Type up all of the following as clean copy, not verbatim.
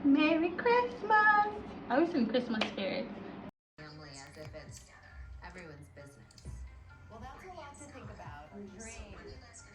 Merry Christmas! I was in Christmas spirit. Family as if it's everyone's business. Well, that's a lot to think about. Dream.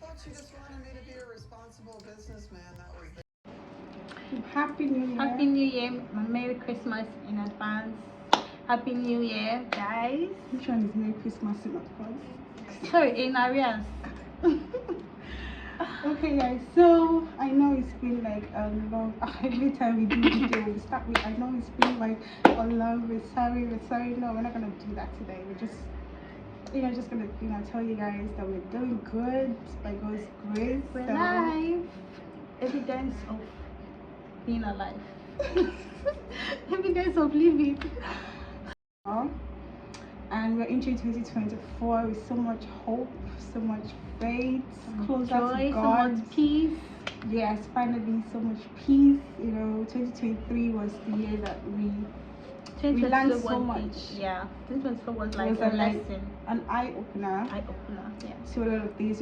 Thought you just wanted me to be a responsible businessman. That was the Happy New Year. Happy New Year! Merry Christmas in advance. Happy New Year, guys. Which one is Merry Christmas in advance? Sorry, in arrears. Okay, guys. So I know it's been like a long. Every time we do video, we start with. I know it's been like a long. We're sorry. No, we're not gonna do that today. We're just, just gonna, tell you guys that we're doing good by God's grace. We're So- alive. Evidence of being alive. Evidence of living. And we're into 2024 with so much hope, so much faith, closer Joy, to so God. much peace. Yes, finally, so much peace. 2023 was the year that we 2022 learned was so much. Yeah, 2024 was like was a lesson. an eye opener. Eye opener. Yeah. To a lot of things.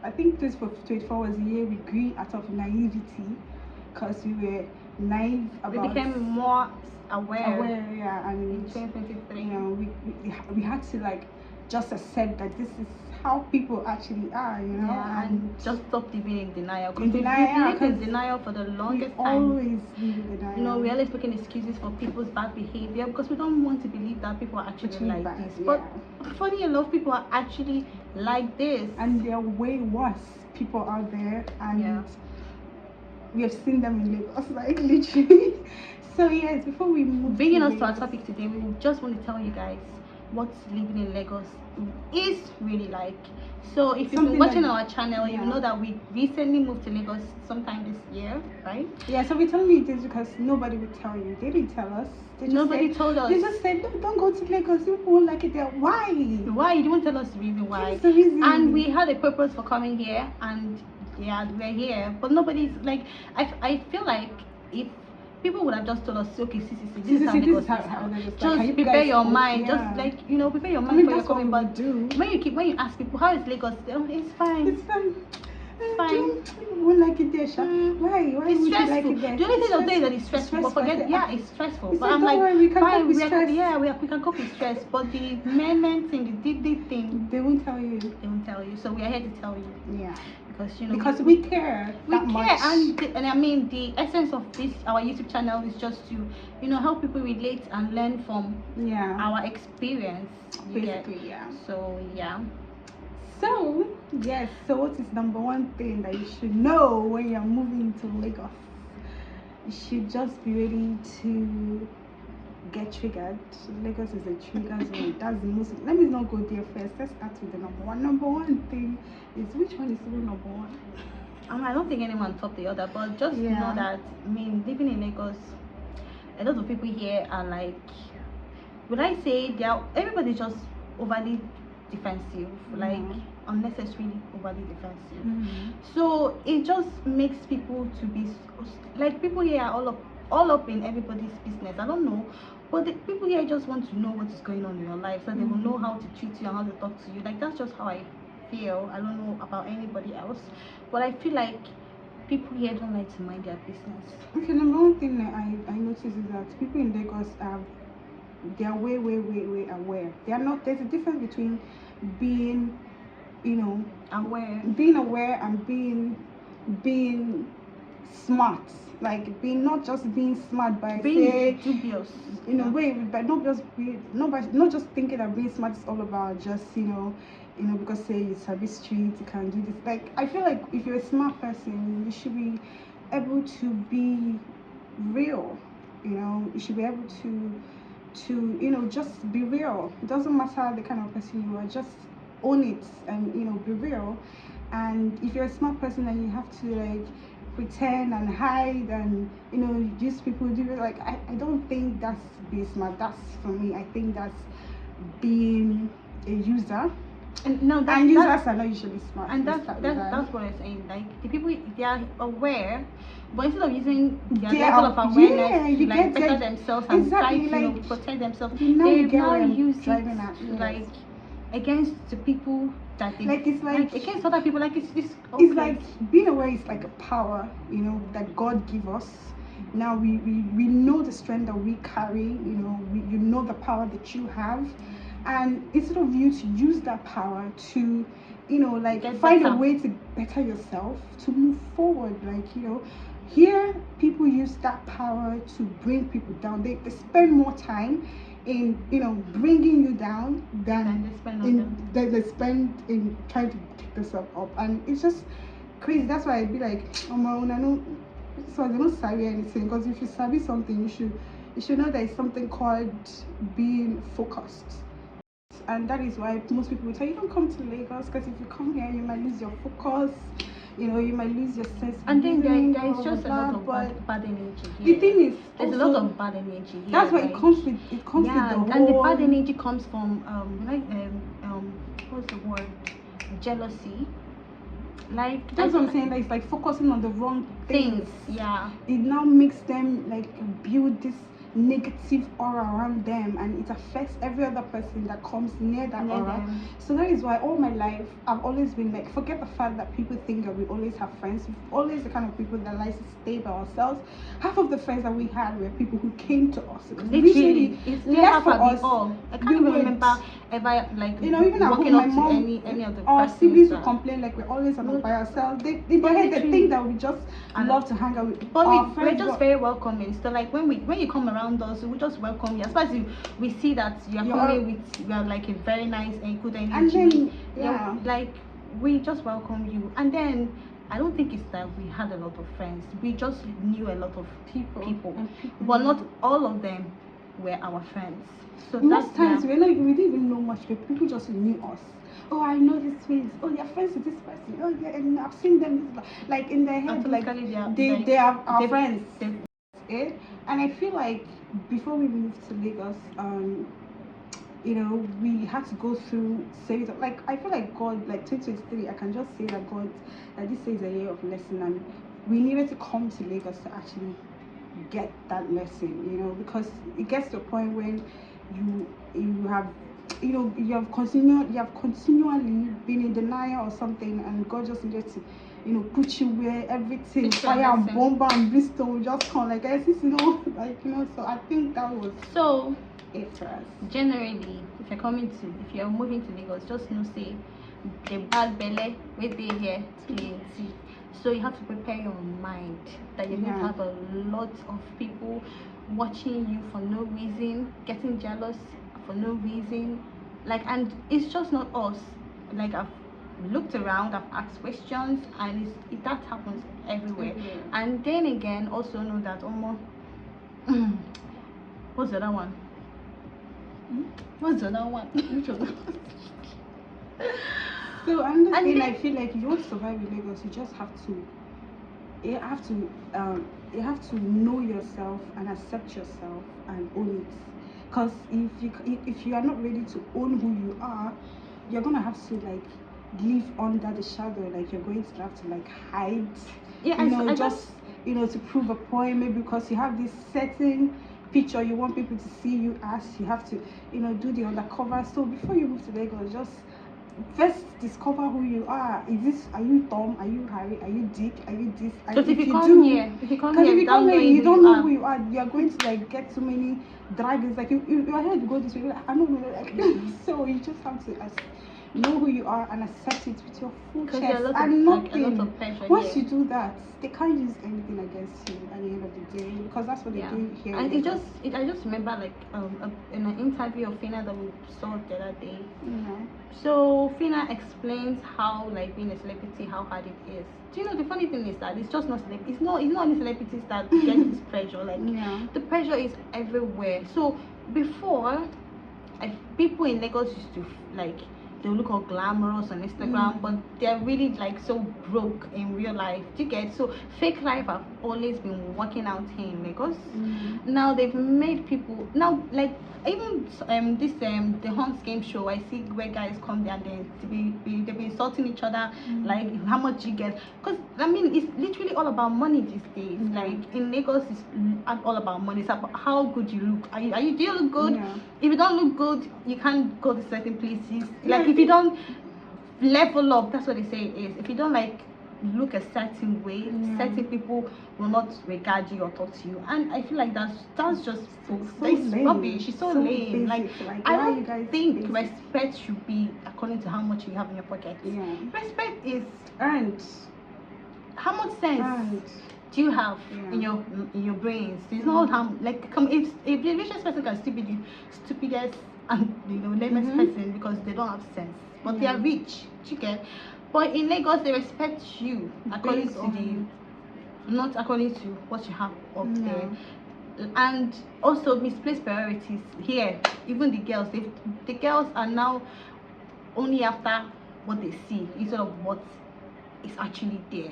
I think 2024 was the year we grew out of naivety, because we were naive We about. became more aware. Yeah, and In 2023. we had to like just accept that this is how people actually are, Yeah, and just stop living in denial. In Because denial, we lived in 'cause denial for the we longest time. always live in denial. We're always making excuses for people's bad behavior because we don't want to believe that people are actually like bad, this. But funny enough, people are actually like this. And there are way worse people out there, and Yeah. we have seen them in Lagos, like literally. So yes, before we move, Bringing to us to our Lagos- topic today, we just want to tell you guys what living in Lagos is really like. So if you've Something been watching like- our channel, you yeah. know that we recently moved to Lagos sometime this year, right? Yeah, so we're telling you this because nobody would tell you. They didn't tell us. They just Nobody said, told us. They just said, no, don't go to Lagos. People won't like it there. Why? Why? You didn't tell us the reason why. What's the reason? And we had a purpose for coming here, and yeah, we're here. But nobody's like, I feel like if people would have just told us, okay, this is how Lagos is how now. Lagos is. Like, Just can you prepare guys your go? mind. Yeah. Just like prepare your I mind mean, before you're that's what coming. we But do. when you ask people how is Lagos, it's fine. It's fine. Fine. People won't like it there, Sha. Why? Why It's would you stressful. like it there? The only thing they'll It's say is that it's stressful. But forget, stressful. yeah, it's stressful. It's But like, I'm don't like, worry, we can fine, cope with stress. we can cope with stress. But the main thing, the thing, They won't tell you. they won't tell you. So we are here to tell you Yeah. because Because we care. we that care, much. and I mean the essence of this our YouTube channel is just to help people relate and learn from Yeah. our experience. You get? Basically, yeah. So yeah. So, yes, so what is number one thing that you should know when you're moving to Lagos? You should just be ready to get triggered. Lagos is a trigger zone. That's the most. Let me not go there first. Let's start with the number one. Number one thing is, which one is even number one? I don't think anyone topped the other, but just Yeah. know that living in Lagos, a lot of people here are like, would I say everybody's just overly defensive, like unnecessarily overly defensive. So it just makes people to be like, people here are all up in everybody's business. I don't know, but the people here just want to know what is going on in your life, so they will know how to treat you and how to talk to you. Like, that's just how I feel. I don't know about anybody else, but I feel like people here don't like to mind their business. Okay, number one thing that I noticed is that people in Lagos they are way aware. They are not. There's a difference between being, being aware and being smart. Like, being not just being smart by Being dubious, but not just thinking that being smart is all about just because say you service street, you can do this. Like, I feel like if you're a smart person, you should be able to be real. You should be able to just be real. It doesn't matter the kind of person you are, just own it and be real. And if you're a smart person, then you have to like pretend and hide and these people do it. Like, I don't think that's being smart. That's, for me, I think that's being a user. and no, And users are not usually smart. and Let's that's start with that's what I'm saying. Like, the people, they are aware, but instead of using their They level are- of awareness yeah, to you like get better it. themselves and Exactly, try to like, protect themselves, you know, you they get now where I'm use it driving at, to yes. like against the people that they Like, it's like- against other people. Like, it's It's like being aware is like a power, that God give us. Now we know the strength that we carry. You know, you know the power that you have, and instead of you to use that power to, you know, like Get find better. a way to better yourself, to move forward, like, you know, here people use that power to bring people down. They spend more time in, you know, bringing you down than And they spend on in them. they spend in trying to pick themselves up, and it's just crazy. That's why I'd be like, oh my own, I know, so they don't sabi anything, because if you sabi something, you should know there is something called being focused. And that is why most people will tell you, don't come to Lagos, because if you come here you might lose your focus, you know, you might lose your sense of And then living, there is blah, just a blah, lot blah, of but bad energy the here. thing is There's a also, lot of bad energy here. that's why like, it comes with yeah, the whole, and the bad energy comes from what's the word? Jealousy. Like that's what I'm saying, that it's like focusing on the wrong things. Yeah. It now makes them like build this negative aura around them, and it affects every other person that comes near that Near aura. them. So that is why all my life I've always been like, forget the fact that people think that we always have friends. We're always the kind of people that like to stay by ourselves. Half of the friends that we had were people who came to us. Literally, it's left for us. all. I can't we even would- remember ever, like, You know, even at walking home, my up to mom, any of the our persons siblings that- would complain like we're always No. by ourselves. They think that we just And- love to hang out with But our we're friends. just very welcoming. So like when you come around us, we just welcome you. Especially we see that you're You're- coming with, you are like a very nice and good energy. And then, You're- yeah. like we just welcome you. And then I don't think it's that we had a lot of friends. We just knew a lot of people. And people But knew. not all of them were our friends. So Most times yeah. we didn't even know much. People just knew us. Oh, I know this face. Oh, you're friends with this person. Oh, yeah, and I've seen them. Like in their head, like Automatically they are our they- friends. they- And I feel like before we moved to Lagos, you know, we had to go through series of, like, I feel like God, like 2023, I can just say that God, that this is a year of lesson, and we needed to come to Lagos to actually get that lesson, you know, because it gets to a point when you have, you know, you have continually been in denial or something, and God just needed to, you know, put you where everything, Teach you a fire and lesson. bomb and brimstone will just come, like, you know, like, you know. So I think that was So it for us. generally, if you're moving to Lagos, just know say the bad belly with be here plenty. So you have to prepare your mind that you're going to Yeah. have a lot of people watching you for no reason, getting jealous for no reason. Like, and it's just not us. Like, I've looked around, I've asked questions, and that happens everywhere. Everywhere. And then again, also know that what's the other one? What's the other one? Which one? So another And thing, then- I feel like if you want to survive in Lagos, you just have to you have to know yourself and accept yourself and own it. Because if you are not ready to own who you are, you're gonna have to like live under the shadow. Like, you're going to have to like hide. Yeah, You I know, just just, you know, to prove a point, maybe because you have this certain picture you want people to see you as, you have to, you know, do the undercover. So before you move to Lagos, just first discover who you are. Are you Tom? Are you Harry? Are you Dick? Are you this? And Because if you come do, here, because if you come here, without you knowing don't know who you are. You are going to like get so many dragons. Like you are here to go this way. You're like, I don't know. Like, so you just have to know who you are and accept it with your full Because chest there are a lot and of, nothing. a lot of pressure Once here. you do that, they can't use anything against you at the end of the day, because that's what Yeah. they do here. And in I Lagos. just remember like in an interview of Fina that we saw the other day. You know. So Fina explains how like being a celebrity, how hard it is. Do you know the funny thing is that it's just not it's not only celebrities that get this pressure. Like, Yeah. the pressure is everywhere. So before, people in Lagos used to like, they look all glamorous on Instagram, but they're really like so broke in real life. Do you get? So fake life have always been working out here in Lagos. Now they've made people now like, even this the Hunts game show, I see where guys come there and they be insulting each other, like, how much you get, because I mean it's literally all about money these days. Like in Lagos it's all about money. It's about how good you look. Do you look good? Yeah. If you don't look good, you can't go to certain places. Yeah, Like, if you don't level up, that's what they say it is. If you don't like look a certain way, Yeah. certain people will not regard you or talk to you, and I feel like that's just So it's lame. rubbish. It's so lame. Like basic. I why don't you guys think basic? respect should be according to how much you have in your pocket. Yeah. Respect is And how much sense do you have Yeah. in your brains? It's not how like if the richest person can still be the stupidest and lamest person because they don't have sense, but they are rich. Do you get? But in Lagos, they respect you according Based to on- not according to what you have up Yeah. there. And also misplaced priorities here. Even the girls, the girls are now only after what they see instead of what is actually there.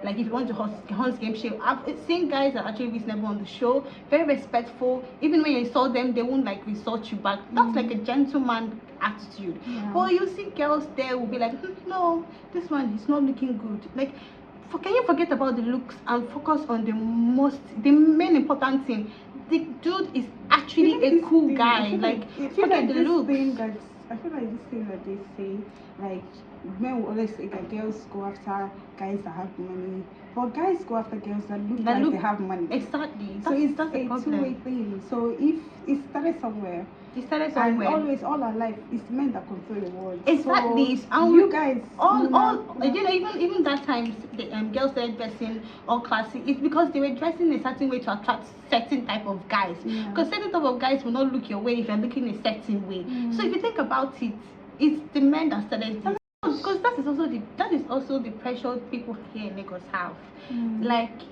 Like if you want to host game show, I've seen guys that are actually reasonable on the show, very respectful. Even when you insult them, they won't like insult you back. That's like a gentleman attitude. Yeah. But you see girls there will be like, no, this one is not looking good. Like, can you forget about the looks and focus on the main important thing? The dude is actually You know a this cool thing- guy. I feel Like, I feel forget like the this looks. thing that I feel like this thing that they say, like men will always say that girls go after guys that have money, but guys go after girls that look That like look- they have money. Exactly. So it's that's the a problem. two-way thing. So if it started somewhere, It started and somewhere. always all our life it's men that control the world. Exactly. So And you guys, all you know, even that time the girls started dressing all classy. It's because they were dressing a certain way to attract certain type of guys. Yeah. Because certain type of guys will not look your way if you're looking a certain way. So if you think about it, it's the men that started this. Because that is also the pressure people here in Lagos have. Like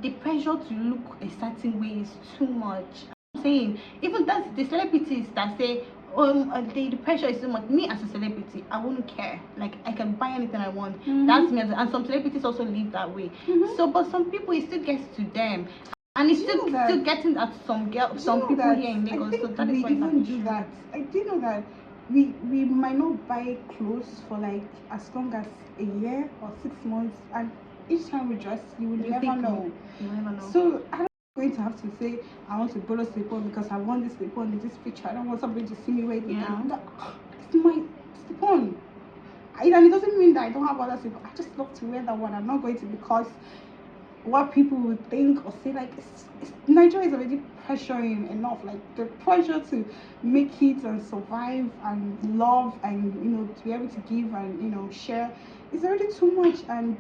the pressure to look a certain way is too much. I'm saying even that's the celebrities that say the pressure is too much. Me as a celebrity, I wouldn't care. Like I can buy anything I want. That's me. And some celebrities also live that way. So, but some people it still gets to them, and it's Do you know that- still getting at some people that here in I Lagos. think So that we is why it's an even do issue. that. I do know that we might not buy clothes for like as long as a year or 6 months, and each time we dress, you will You never think know. You never know. So I don't going to have to say I want to borrow slip-on because I want this slip-on in this picture. I don't want somebody to see me wear it Yeah. again. It's my slip-on. And it doesn't mean that I don't have other slip-on. I just love to wear that one. I'm not going to because what people would think or say. Like Nigeria is already pressuring enough. Like the pressure to make it and survive and love and to be able to give and share is already too much, and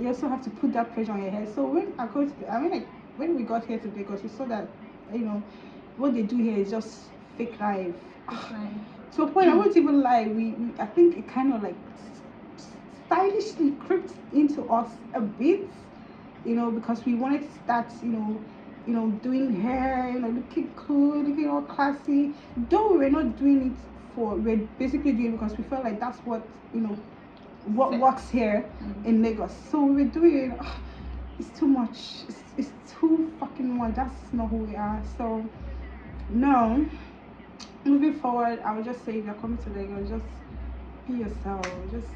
you also have to put that pressure on your head. So when we got here today, because we saw that what they do here is just fake life. To a point, I won't even lie. I think it kind of like stylishly crept into us a bit, because we wanted to start, doing hair, looking cool, looking all classy. Though we were not doing it we're basically doing it because we felt like that's what what works here in Lagos. So we were doing it. It's too much. It's too fucking much. That's not who we are. So no. Moving forward, I would just say if you're coming to Lagos, just be yourself. Just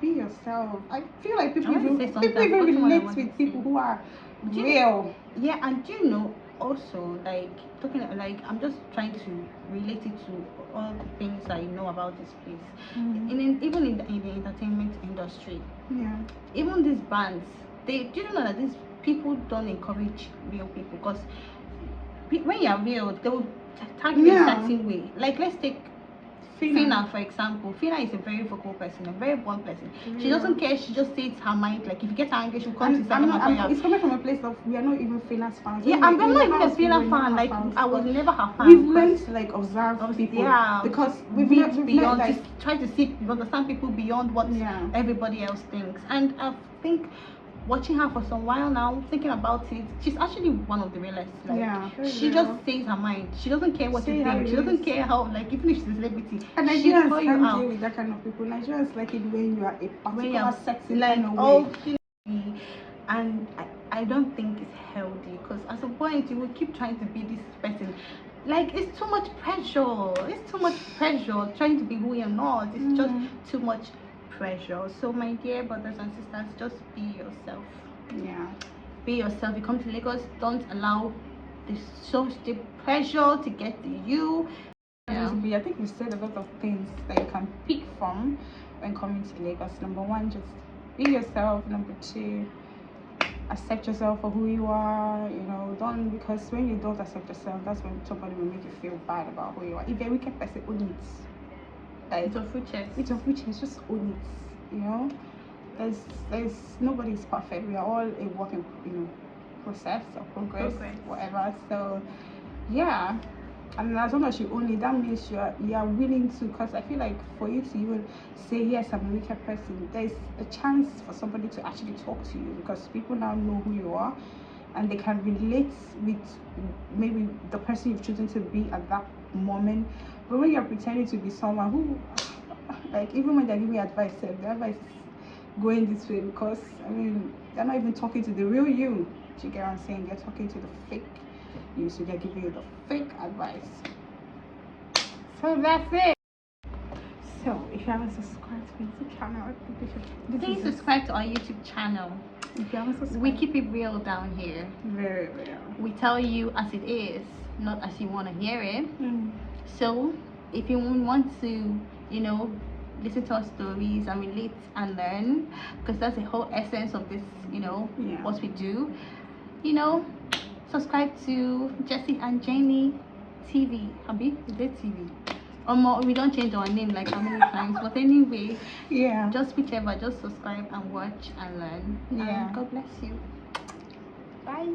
be yourself. I feel like people even relate with people who are real. Yeah, and do you know also talking like I'm just trying to relate it to all the things I know about this place. Even in the entertainment industry, even these brands, do you know that these people don't encourage real people? Because when you're real, they will tag you a certain way. Like let's take Fina, for example. Fina is a very vocal person, a very blunt person. She doesn't care. She just states her mind. Like if you get angry, she'll come to Instagram. It's coming from a place of we are not even Fina's fans. Yeah, I'm not even a Fina fan. Like I was never her fan. We've learned to observe people. Yeah, because we've beyond. Just try to see, understand people beyond what everybody else thinks. And I think watching her for some while now, thinking about it, she's actually one of the realest. She just says her mind. She doesn't care what you think. She doesn't care how, even if she's a celebrity. And Nigerians can't deal with that kind of people. Nigerians like it when you are a particular sexy kind of way. And I don't think it's healthy, because at some point you will keep trying to be this person. Like it's too much pressure. It's too much pressure trying to be who you're not. It's just too much pressure. So my dear brothers and sisters, just be yourself. Be yourself. You come to Lagos, don't allow the pressure to get to you. I think we said a lot of things that you can pick from when coming to Lagos. Number one, just be yourself. Number 2, accept yourself for who you are. You know, don't, because when you don't accept yourself, that's when somebody will make you feel bad about who you are. If you're a wicked person, own it. Like, It's a full chest. it's of which is just own it. You know, there's nobody is perfect. We are all a work in, you know, process or progress, whatever. So yeah, and as long as you own it, that means you are willing to. Because I feel like for you to even say yes, I'm a wicked person, there's a chance for somebody to actually talk to you, because people now know who you are and they can relate with maybe the person you've chosen to be at that moment. But when you're pretending to be someone who, like, even when they're giving advice, the advice is going this way, because I mean, they're not even talking to the real you. Do you get what I'm saying? They're talking to the fake you, so they're giving you the fake advice. So that's it. So if you haven't subscribed to my YouTube channel, Please subscribe to our YouTube channel. If you haven't subscribed, We keep it real down here. very real. We tell you as it is, not as you want to hear it. So if you want to, you know, listen to our stories and relate and learn, because that's the whole essence of this, you know, Yeah. what we do, you know, subscribe to Jessie and Janie TV. Abi, is it TV? Or more, we don't change our name like how many times, but anyway, Yeah. just whichever, just subscribe and watch and learn. Yeah. And God bless you. Bye.